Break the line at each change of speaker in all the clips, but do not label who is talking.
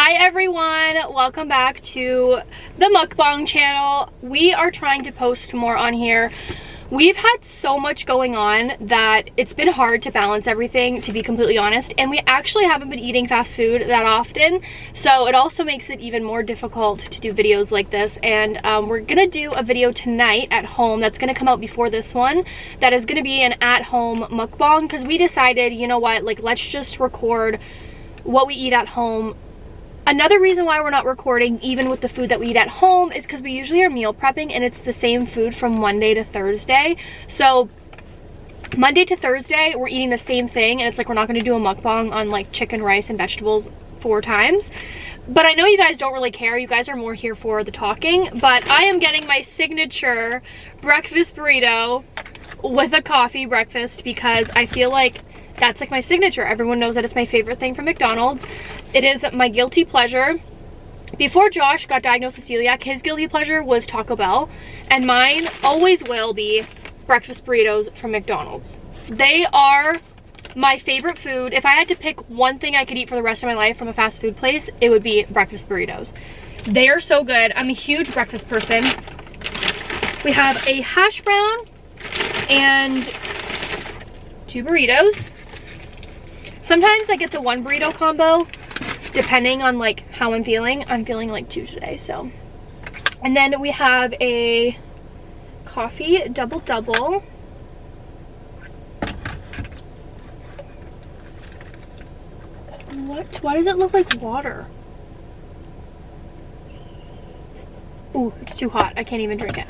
Hi everyone, welcome back to the Mukbang channel. We are trying to post more on here. We've had so much going on that it's been hard to balance everything, to be completely honest, and we actually haven't been eating fast food that often, so it also makes it even more difficult to do videos like this. And we're gonna do a video tonight at home that's gonna come out before this one, that is gonna be an at-home mukbang, because we decided, you know what, like, let's just record what we eat at home. Another reason why we're not recording even with the food that we eat at home is because we usually are meal prepping and it's the same food from Monday to Thursday. So Monday to Thursday we're eating the same thing, and it's like we're not going to do a mukbang on like chicken, rice, and vegetables 4 times. But I know you guys don't really care. You guys are more here for the talking. But I am getting my signature breakfast burrito with a coffee breakfast because I feel like that's like my signature. Everyone knows that it's my favorite thing from McDonald's. It is my guilty pleasure. Before Josh got diagnosed with celiac, his guilty pleasure was Taco Bell, and mine always will be breakfast burritos from McDonald's. They are my favorite food. If I had to pick one thing I could eat for the rest of my life from a fast food place, it would be breakfast burritos. They are so good. I'm a huge breakfast person. We have a hash brown and 2 burritos. Sometimes I get the 1 burrito combo, depending on like how I'm feeling. I'm feeling like 2 today, so. And then we have a coffee double. What? Why does it look like water? Ooh, it's too hot. I can't even drink it.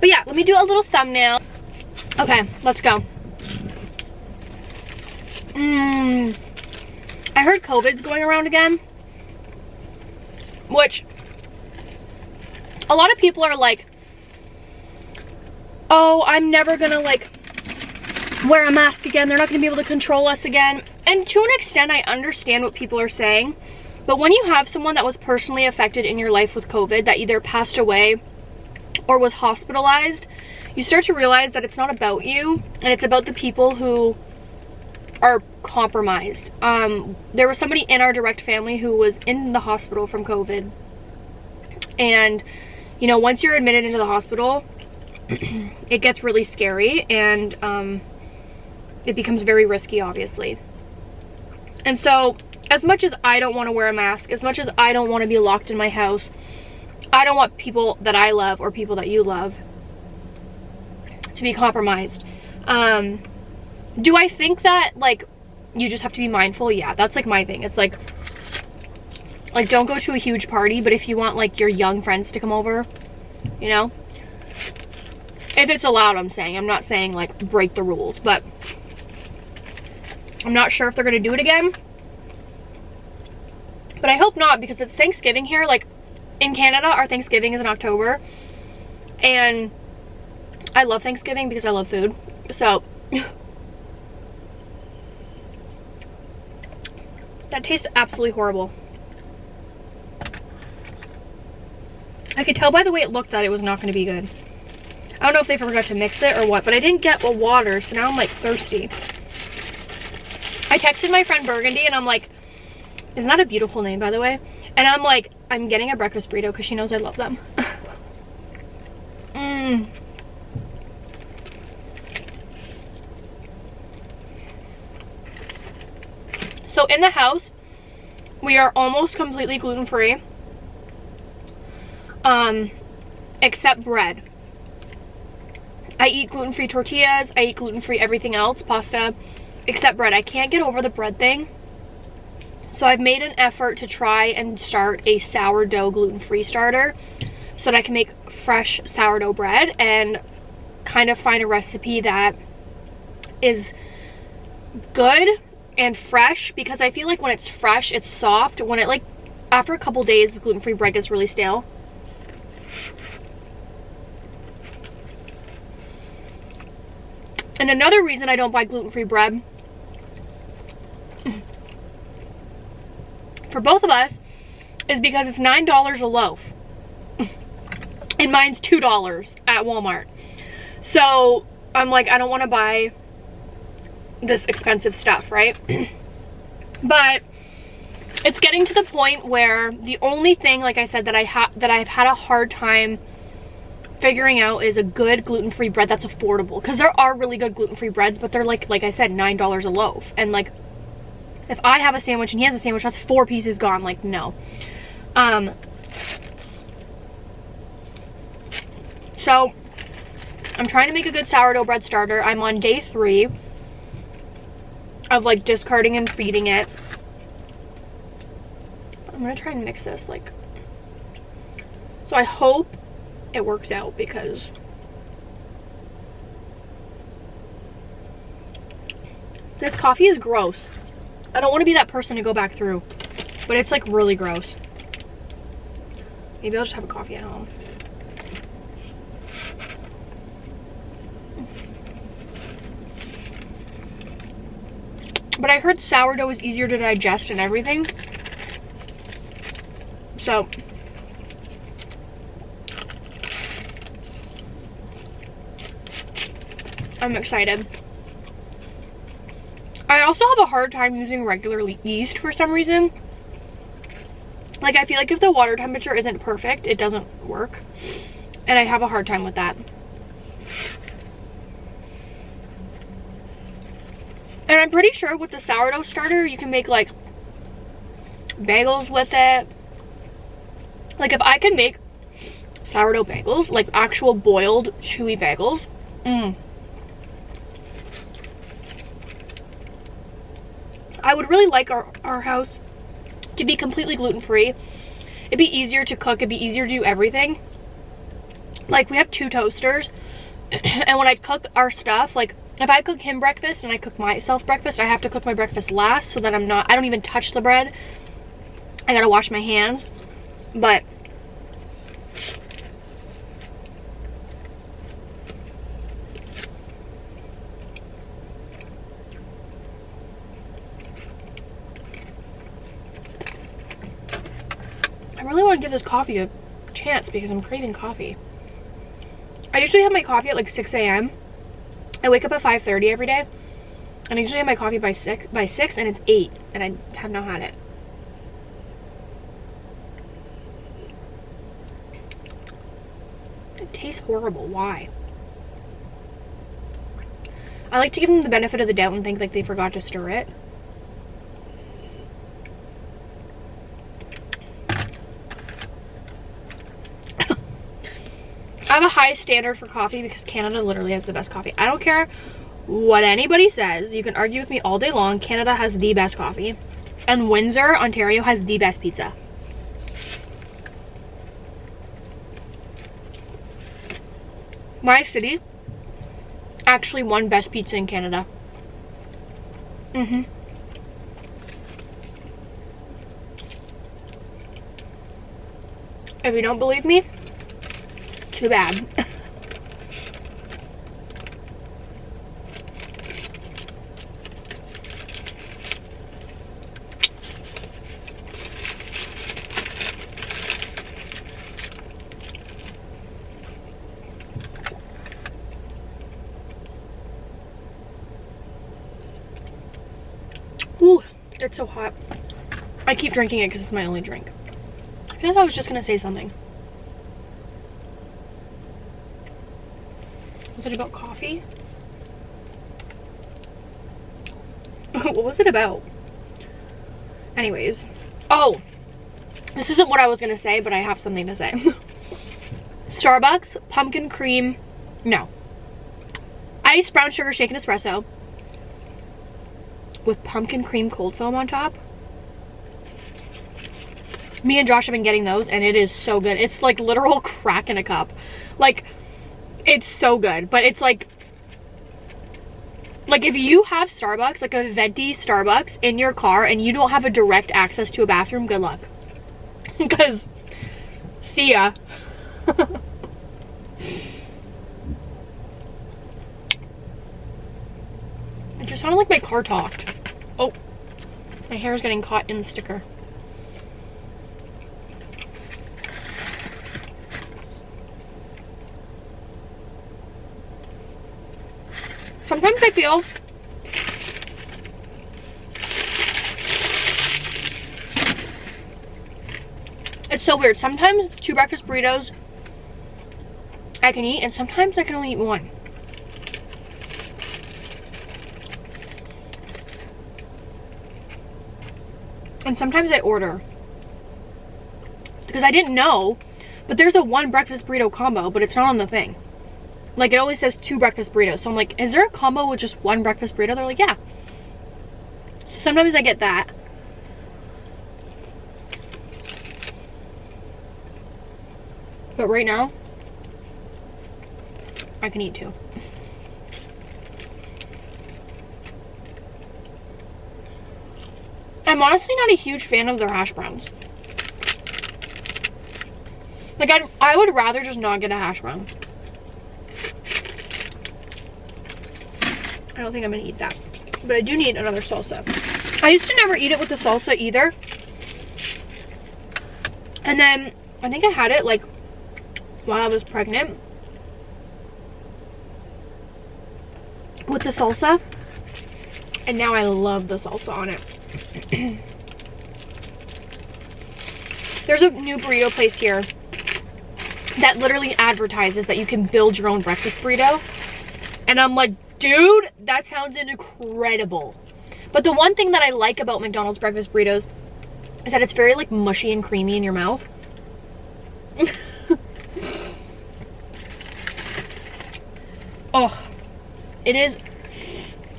But yeah, let me do a little thumbnail. Okay, let's go. I heard COVID's going around again, which a lot of people are like, oh, I'm never gonna like wear a mask again. They're not gonna be able to control us again. And to an extent, I understand what people are saying. But when you have someone that was personally affected in your life with COVID, that either passed away or was hospitalized, you start to realize that it's not about you, and it's about the people who are compromised. There was somebody in our direct family who was in the hospital from COVID, and you know, once you're admitted into the hospital, it gets really scary, and it becomes very risky, obviously. And so as much as I don't want to wear a mask, as much as I don't want to be locked in my house, I don't want people that I love or people that you love to be compromised. Do I think that like you just have to be mindful? Yeah, that's like my thing. It's like don't go to a huge party, but if you want like your young friends to come over, you know, if it's allowed, I'm saying. I'm not saying like break the rules, but I'm not sure if they're gonna do it again. But I hope not, because it's Thanksgiving here. Like in Canada, our Thanksgiving is in October, and I love Thanksgiving because I love food. So that tastes absolutely horrible. I could tell by the way it looked that it was not going to be good. I don't know if they forgot to mix it or what, but I didn't get water, so now I'm like thirsty. I texted my friend Burgundy and I'm like, isn't that a beautiful name, by the way? And I'm like, I'm getting a breakfast burrito because she knows I love them. So in the house, we are almost completely gluten-free, except bread. I eat gluten-free tortillas, I eat gluten-free everything else, pasta, except bread. I can't get over the bread thing. So I've made an effort to try and start a sourdough gluten-free starter so that I can make fresh sourdough bread and kind of find a recipe that is good and fresh, because I feel like when it's fresh, it's soft. When it, like, after a couple days, the gluten-free bread gets really stale. And another reason I don't buy gluten-free bread for both of us is because it's $9 a loaf. And mine's $2 at Walmart. So I'm like, I don't want to buy this expensive stuff, right? But It's getting to the point where the only thing, like I said, that I've had a hard time figuring out is a good gluten-free bread that's affordable, because there are really good gluten-free breads, but they're like I said, $9 a loaf, and like if I have a sandwich and he has a sandwich, that's 4 pieces gone. Like, no. So I'm trying to make a good sourdough bread starter. I'm on day 3 of like discarding and feeding it. I'm gonna try and mix this, like, so I hope it works out, because this coffee is gross. I don't want to be that person to go back through, but it's like really gross. Maybe I'll just have a coffee at home. But I heard sourdough is easier to digest and everything. So I'm excited. I also have a hard time using regular yeast for some reason. Like, I feel like if the water temperature isn't perfect, it doesn't work. And I have a hard time with that. And I'm pretty sure with the sourdough starter, you can make like bagels with it. Like, if I can make sourdough bagels, like actual boiled chewy bagels, I would really like our house to be completely gluten-free. It'd be easier to cook, it'd be easier to do everything. Like, we have 2 toasters, and when I cook our stuff, like if I cook him breakfast and I cook myself breakfast, I have to cook my breakfast last so that I don't even touch the bread. I gotta wash my hands. But I really want to give this coffee a chance because I'm craving coffee. I usually have my coffee at like 6 a.m. I wake up at 5:30 every day, and I usually have my coffee by 6, and it's 8, and I have not had it. It tastes horrible. Why? I like to give them the benefit of the doubt and think like they forgot to stir it. I have a high standard for coffee because Canada literally has the best coffee. I don't care what anybody says. You can argue with me all day long. Canada has the best coffee. And Windsor, Ontario has the best pizza. My city actually won best pizza in Canada. If you don't believe me, too bad. Ooh, it's so hot. I keep drinking it because it's my only drink. I feel like I was just gonna say something. Was it about coffee? What was it about? Anyways. Oh, this isn't what I was gonna say, but I have something to say. Starbucks pumpkin cream, no. Iced brown sugar shaken espresso with pumpkin cream cold foam on top. Me and Josh have been getting those, and it is so good. It's like literal crack in a cup. Like, it's so good, but it's like if you have Starbucks, like a venti Starbucks in your car, and you don't have a direct access to a bathroom, good luck. Because, see ya. It just sounded like my car talked. Oh, my hair is getting caught in the sticker. Sometimes I feel It's so weird. Sometimes 2 breakfast burritos I can eat, and sometimes I can only eat 1. And sometimes I order. Because I didn't know, but there's a 1 breakfast burrito combo, but it's not on the thing. Like, it only says 2 breakfast burritos. So I'm like, is there a combo with just 1 breakfast burrito? They're like, yeah. So sometimes I get that. But right now, I can eat 2. I'm honestly not a huge fan of their hash browns. Like, I would rather just not get a hash brown. I don't think I'm gonna eat that. But I do need another salsa. I used to never eat it with the salsa either. And then, I think I had it, like, while I was pregnant. With the salsa. And now I love the salsa on it. There's a new burrito place here that literally advertises that you can build your own breakfast burrito. And I'm like, dude, that sounds incredible. But the one thing that I like about McDonald's breakfast burritos is that it's very like mushy and creamy in your mouth. Oh, it is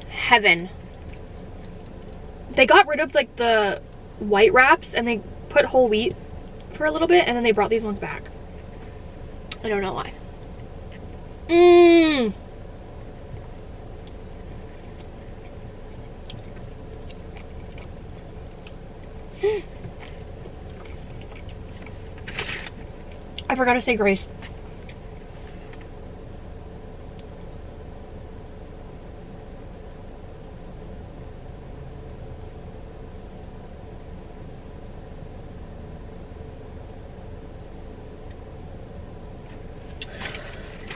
heaven. They got rid of like the white wraps and they put whole wheat for a little bit, and then they brought these ones back. I don't know why. I forgot to say grace.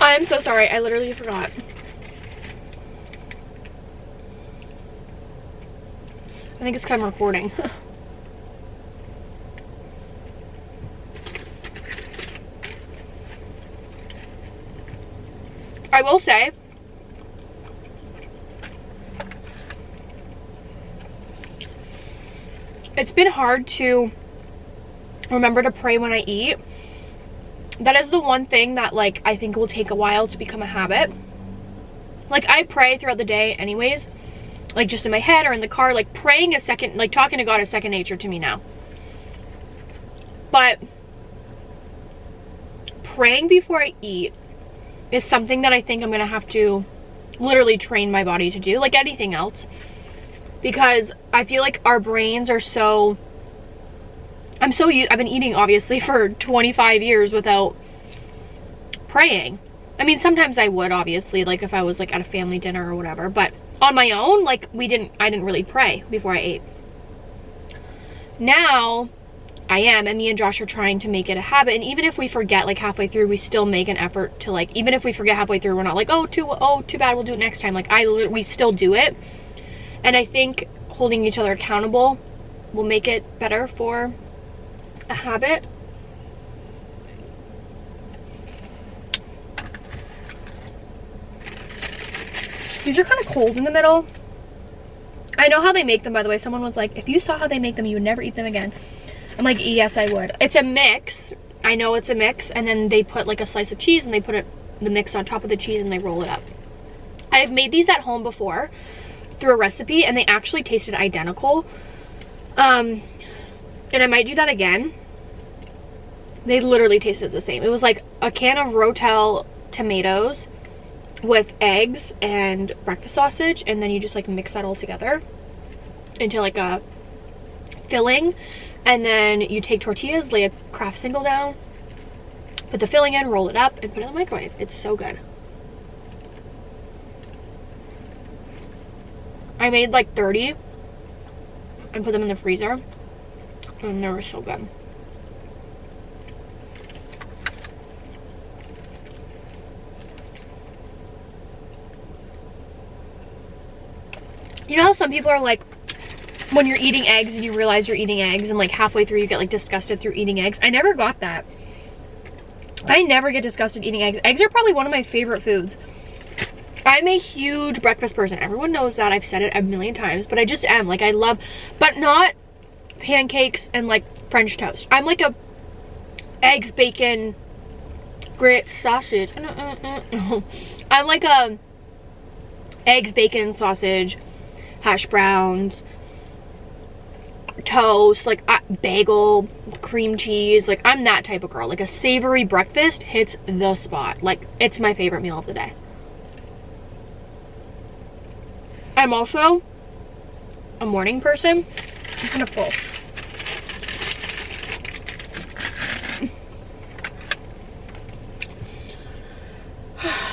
I'm so sorry, I literally forgot. I think it's kind of recording. I will say, it's been hard to remember to pray when I eat. That is the one thing that, like, I think will take a while to become a habit. Like, I pray throughout the day anyways, like just in my head or in the car. Like, praying is second, like talking to God is second nature to me now. But praying before I eat is something that I think I'm gonna have to literally train my body to do, like anything else. Because I feel like our brains are so... I've been eating obviously for 25 years without praying. I mean, sometimes I would, obviously, like if I was like at a family dinner or whatever, but on my own, like I didn't really pray before I ate. Now I am, and me and Josh are trying to make it a habit. And even if we forget like halfway through, we still make an effort to, like, even if we forget halfway through, we're not like, oh too bad, we'll do it next time. Like we still do it. And I think holding each other accountable will make it better for a habit. These are kind of cold in the middle. I know how they make them, by the way. Someone was like, if you saw how they make them, you would never eat them again. I'm like, yes, I would. It's a mix. I know it's a mix. And then they put like a slice of cheese and they put the mix on top of the cheese and they roll it up. I've made these at home before through a recipe and they actually tasted identical. And I might do that again. They literally tasted the same. It was like a can of Rotel tomatoes with eggs and breakfast sausage, and then you just like mix that all together into like a filling, and then you take tortillas, lay a Kraft single down, put the filling in, roll it up, and put it in the microwave. It's so good. I made like 30 and put them in the freezer, and they were so good. You know how some people are like, when you're eating eggs and you realize you're eating eggs, and like halfway through you get like disgusted through eating eggs. I never got that. I never get disgusted eating eggs. Eggs are probably one of my favorite foods. I'm a huge breakfast person. Everyone knows that. I've said it a million times, but I just am. Like, I love, but not pancakes and like French toast. I'm like a eggs, bacon, grits, sausage. I'm like a eggs, bacon, sausage, hash browns, toast, like bagel, cream cheese. Like, I'm that type of girl. Like, a savory breakfast hits the spot. Like, it's my favorite meal of the day. I'm also a morning person. I'm kind of full.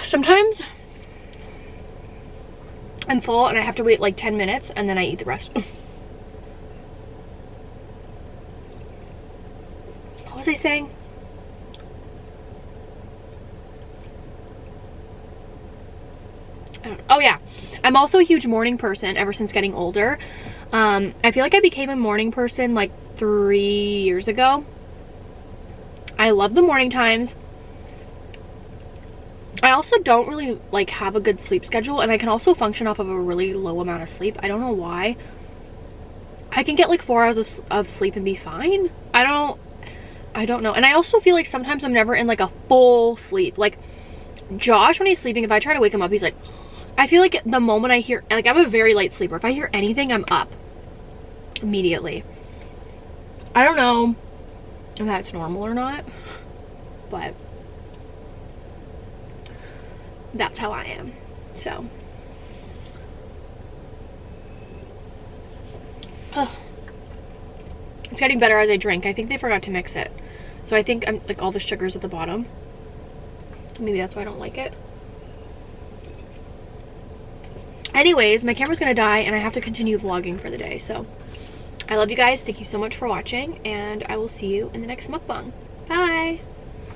Sometimes I'm full and I have to wait like 10 minutes and then I eat the rest. What was I saying? Oh yeah, I'm also a huge morning person ever since getting older. I feel like I became a morning person like 3 years ago. I love the morning times. I also don't really like have a good sleep schedule, and I can also function off of a really low amount of sleep. I don't know why. I can get like 4 hours of sleep and be fine. I don't know. And I also feel like sometimes I'm never in like a full sleep. Like Josh, when he's sleeping, if I try to wake him up, he's like, I feel like the moment I hear, like, I'm a very light sleeper. If I hear anything, I'm up immediately. I don't know if that's normal or not, but that's how I am. So it's getting better as I drink. I think they forgot to mix it, so I think I'm like all the sugar's at the bottom. Maybe that's why I don't like it. Anyways, my camera's gonna die and I have to continue vlogging for the day. So I love you guys. Thank you so much for watching, and I will see you in the next mukbang. Bye.